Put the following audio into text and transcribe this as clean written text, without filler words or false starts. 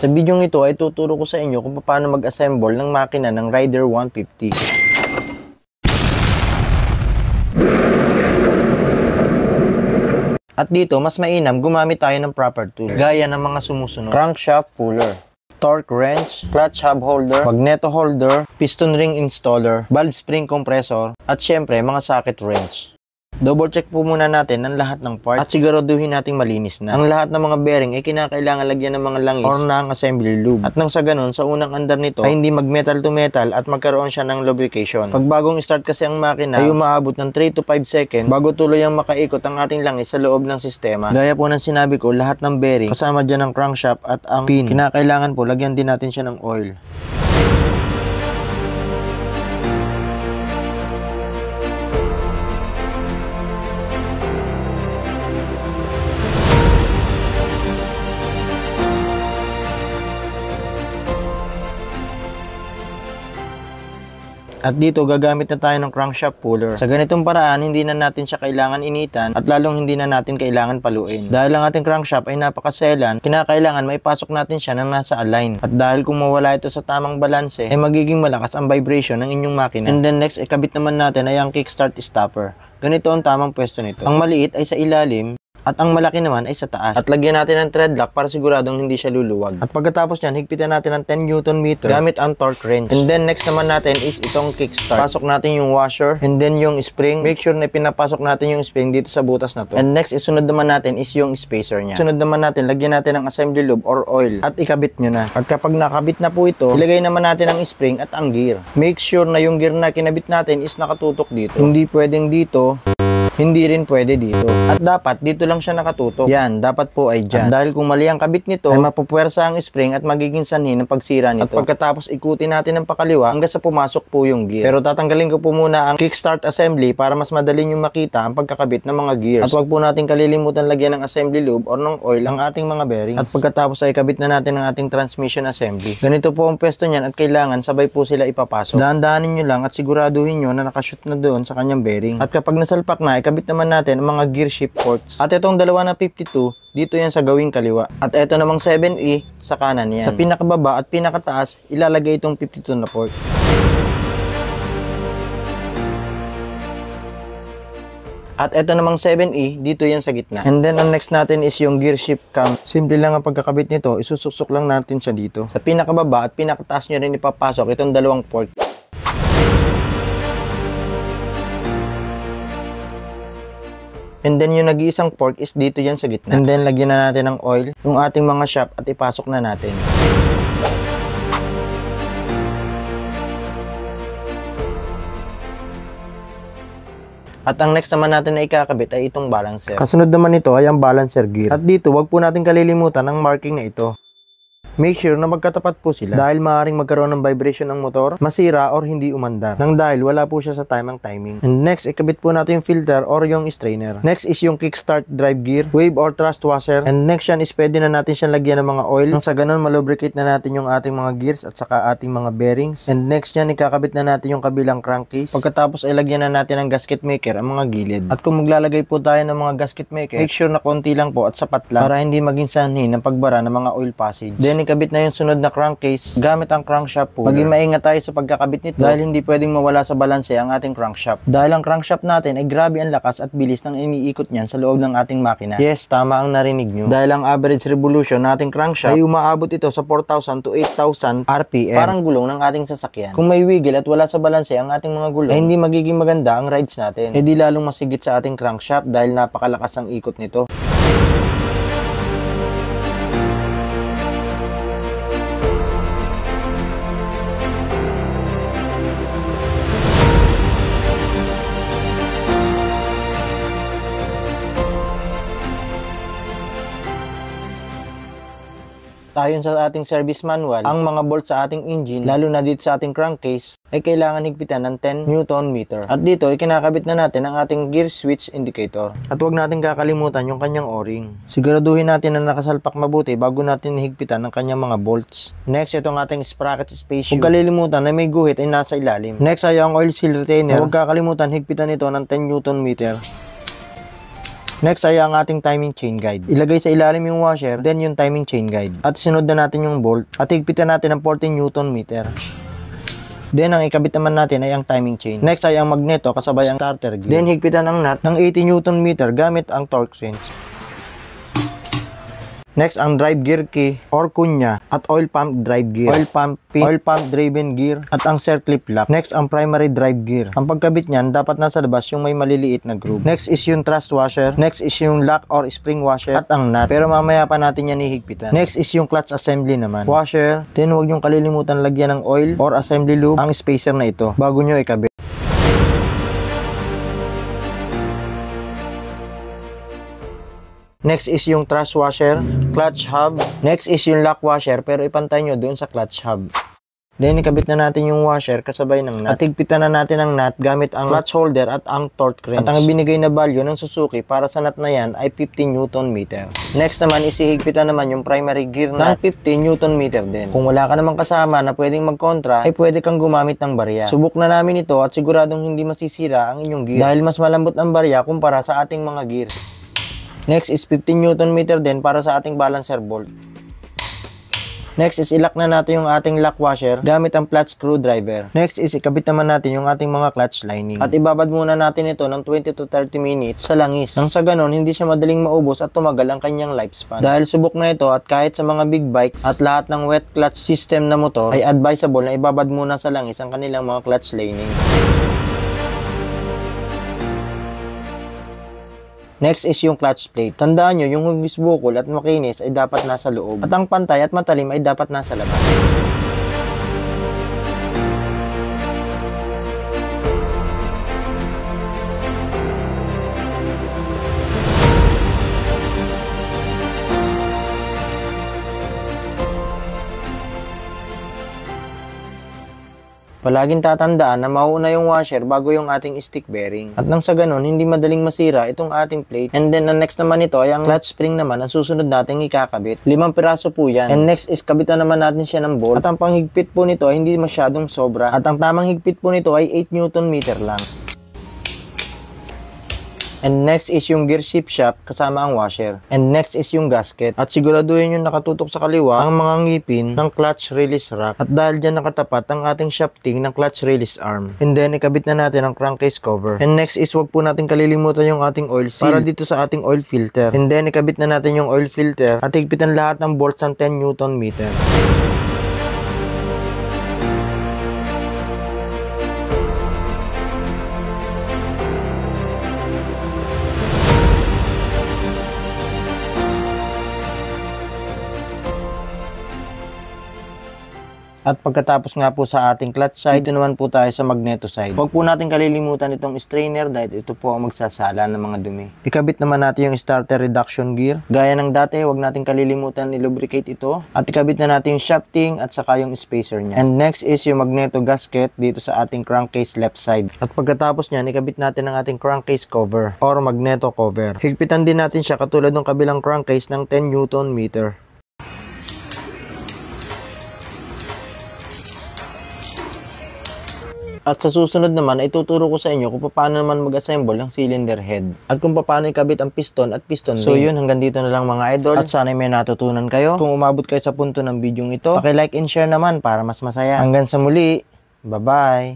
Sa video ito ay tuturo ko sa inyo kung paano mag-assemble ng makina ng Rider 150. At dito, mas mainam gumamit tayo ng proper tools, gaya ng mga sumusunod: crankshaft puller, torque wrench, clutch hub holder, magneto holder, piston ring installer, valve spring compressor, at syempre mga socket wrench. Double check po muna natin ang lahat ng parts at siguraduhin nating malinis na. Ang lahat ng mga bearing ay kinakailangan lagyan ng mga langis or ng assembly lube. At nang sa ganun, sa unang andar nito ay hindi mag metal to metal at magkaroon siya ng lubrication. Pag bagong start kasi ang makina ay umaabot ng 3 to 5 seconds bago tuloy ang makaikot ang ating langis sa loob ng sistema. Gaya po ng sinabi ko, lahat ng bearing kasama dyan ang crankshaft at ang pin, kinakailangan po lagyan din natin siya ng oil. At dito, gagamit na tayo ng crankshaft puller. Sa ganitong paraan, hindi na natin siya kailangan initan at lalong hindi na natin kailangan paluin. Dahil ang ating crankshaft ay napakaselan, kinakailangan maipasok natin siya nang nasa align. At dahil kung mawala ito sa tamang balanse, ay magiging malakas ang vibration ng inyong makina. And then next, ikabit naman natin ay ang kickstart stopper. Ganito ang tamang pwesto nito. Ang maliit ay sa ilalim, at ang malaki naman ay sa taas. At lagyan natin ng thread lock para siguradong hindi siya luluwag. At pagkatapos nyan, higpitan natin ng 10 Nm gamit ang torque wrench. And then next naman natin is itong kickstart. Pasok natin yung washer and then yung spring. Make sure na pinapasok natin yung spring dito sa butas na to. And next, isunod naman natin is yung spacer nya. Sunod naman natin, lagyan natin ng assembly lube or oil at ikabit nyo na. At kapag nakabit na po ito, ilagay naman natin ang spring at ang gear. Make sure na yung gear na kinabit natin is nakatutok dito. Hindi pwedeng dito, hindi rin pwede dito. At dapat dito lang siya nakatutok. Yan, dapat po ay dyan. At dahil kung mali ang kabit nito, ay mapupuwersa ang spring at magiging sanhi ng pagsira nito. At pagkatapos ikutin natin ng pakaliwa hanggang sa pumasok po yung gear. Pero tatanggalin ko po muna ang kickstart assembly para mas madali nyo makita ang pagkakabit ng mga gears. At wag po natin kalilimutan lagyan ng assembly lube or ng oil ang ating mga bearings. At pagkatapos ay kabit na natin ang ating transmission assembly. Ganito po ang pwesto niyan at kailangan sabay po sila ipapasok. Dahan-dahanin nyo lang at siguraduhin nyo na nakashoot na doon sa kanyang bearing. At kapag nasalpak na, kabit naman natin ang mga gear shift ports. At itong dalawa na 52, dito yan sa gawing kaliwa. At ito namang 7E, sa kanan yan. Sa pinakababa at pinakataas, ilalagay itong 52 na port. At ito namang 7E, dito yan sa gitna. And then, ang next natin is yung gear shift cam. Simple lang ang pagkakabit nito, isusuksok lang natin siya dito. Sa pinakababa at pinakataas nyo rin ipapasok itong dalawang port. And then yung nag-iisang port is dito yan sa gitna. And then lagyan na natin ng oil yung ating mga shaft at ipasok na natin. At ang next naman natin na ikakabit ay itong balancer. Kasunod naman nito ay ang balancer gear. At dito, wag po natin kalilimutan ang marking na ito. Make sure na magkatapat po sila dahil maaaring magkaroon ng vibration ng motor, masira or hindi umandar nang dahil wala po siya sa tamang timing. And next, ikabit po natin yung filter or yung strainer. Next is yung kickstart drive gear, wave or thrust washer. And next yan is pwede na natin siyang lagyan ng mga oil nang sa ganun malubricate na natin yung ating mga gears at saka ating mga bearings. And next yan, ikakabit na natin yung kabilang crankcase. Pagkatapos ay lagyan na natin ng gasket maker ang mga gilid. At kung maglalagay po tayo ng mga gasket maker, make sure na konti lang po at sapat lang para hindi maging sanhi ng pagbara ng mga oil passage. Then ikabit na yung sunod na crankcase gamit ang crankshaft puller. Maging maingat tayo sa pagkakabit nito dahil hindi pwedeng mawala sa balanse ang ating crankshaft. Dahil ang crankshaft natin ay grabe ang lakas at bilis ng iniikot niyan sa loob ng ating makina. Yes, tama ang narinig nyo. Dahil ang average revolution ng ating crankshaft ay umaabot ito sa 4,000 to 8,000 RPM. Parang gulong ng ating sasakyan. Kung may wiggle at wala sa balanse ang ating mga gulong, ay hindi magiging maganda ang rides natin. E di lalong masigit sa ating crankshaft dahil napakalakas ang ikot nito. Ayon sa ating service manual, ang mga bolts sa ating engine, lalo na dito sa ating crankcase, ay kailangan higpitan ng 10 Nm. At dito ay kinakabit na natin ang ating gear switch indicator. At huwag natin kakalimutan yung kanyang o-ring. Siguraduhin natin na nakasalpak mabuti bago natin higpitan ang kanyang mga bolts. Next, itong ating sprocket space. Huwag kalilimutan na may guhit ay nasa ilalim. Next ay ang oil seal retainer. Huwag kakalimutan higpitan ito ng 10 Nm. Next ay ang ating timing chain guide. Ilagay sa ilalim yung washer, then yung timing chain guide. At sunod na natin yung bolt at higpitan natin ng 14 Newton meter. Then ang ikabit naman natin ay ang timing chain. Next ay ang magneto kasabay ang starter gear. Then higpitan ang nut ng 80 Newton meter gamit ang torque wrench. Next, ang drive gear key or kunya at oil pump drive gear, oil pump pin, oil pump driven gear at ang circlip lock. Next, ang primary drive gear. Ang pagkabit niyan dapat nasa labas yung may maliliit na groove. Next is yung thrust washer. Next is yung lock or spring washer at ang nut. Pero mamaya pa natin yan ihigpitan. Next is yung clutch assembly naman. Washer, then huwag yung kalilimutan lagyan ng oil or assembly lube ang spacer na ito bago nyo ikabit. Next is yung thrust washer, clutch hub. Next is yung lock washer pero ipantay nyo doon sa clutch hub. Then ikabit na natin yung washer kasabay ng nut. At higpitan na natin ang nut gamit ang clutch holder at ang torque wrench. At ang binigay na value ng Suzuki para sa nut na yan ay 15 Newton meter. Next naman is ihigpitan naman yung primary gear nut 15 Newton meter din. Kung wala ka namang kasama na pwedeng magkontra ay pwede kang gumamit ng barya. Subok na namin ito at siguradong hindi masisira ang inyong gear dahil mas malambot ang barya kumpara sa ating mga gear. Next is 15 Newton meter din para sa ating balancer bolt. Next is ilock na natin yung ating lock washer gamit ang flat screwdriver. Next is ikabit naman natin yung ating mga clutch lining. At ibabad muna natin ito ng 20 to 30 minutes sa langis. Nang sa ganon, hindi siya madaling maubos at tumagal ang kanyang lifespan. Dahil subok na ito at kahit sa mga big bikes at lahat ng wet clutch system na motor ay advisable na ibabad muna sa langis ang kanilang mga clutch lining. Next is yung clutch plate. Tandaan nyo, yung hugis bukol at makinis ay dapat nasa loob. At ang pantay at matalim ay dapat nasa labas. Palaging tatandaan na mauuna yung washer bago yung ating stick bearing. At nang sa ganun, hindi madaling masira itong ating plate. And then, ang next naman ito ay ang clutch spring naman ang susunod nating ikakabit. 5 piraso po yan. And next is kabitan naman natin siya ng bolt. At ang panghigpit po nito ay hindi masyadong sobra. At ang tamang higpit po nito ay 8 Newton meter lang. And next is yung gear shift shaft kasama ang washer. And next is yung gasket. At siguraduhin yung nakatutok sa kaliwa ang mga ngipin ng clutch release rack. At dahil dyan nakatapat ang ating shafting ng clutch release arm. And then ikabit na natin ang crankcase cover. And next is wag po natin kalilimutan yung ating oil seal para dito sa ating oil filter. And then ikabit na natin yung oil filter at higpitan lahat ng bolts ng 10 Newton meter. At pagkatapos nga po sa ating clutch side, ito naman po tayo sa magneto side. Huwag po natin kalilimutan itong strainer dahil ito po ang magsasala ng mga dumi. Ikabit naman natin yung starter reduction gear. Gaya ng dati, huwag natin kalilimutan i-lubricate ito. At ikabit na natin yung shafting at saka yung spacer niya. And next is yung magneto gasket dito sa ating crankcase left side. At pagkatapos niyan, ikabit natin ang ating crankcase cover or magneto cover. Higpitan din natin siya katulad ng kabilang crankcase ng 10 Newton meter. At sa susunod naman ay tuturo ko sa inyo kung paano naman mag-assemble ng cylinder head. At kung paano ikabit ang piston at piston ring. So yun, hanggang dito na lang mga idol. At sana may natutunan kayo. Kung umabot kayo sa punto ng video ito, paki-like and share naman para mas masaya. Hanggang sa muli, bye-bye!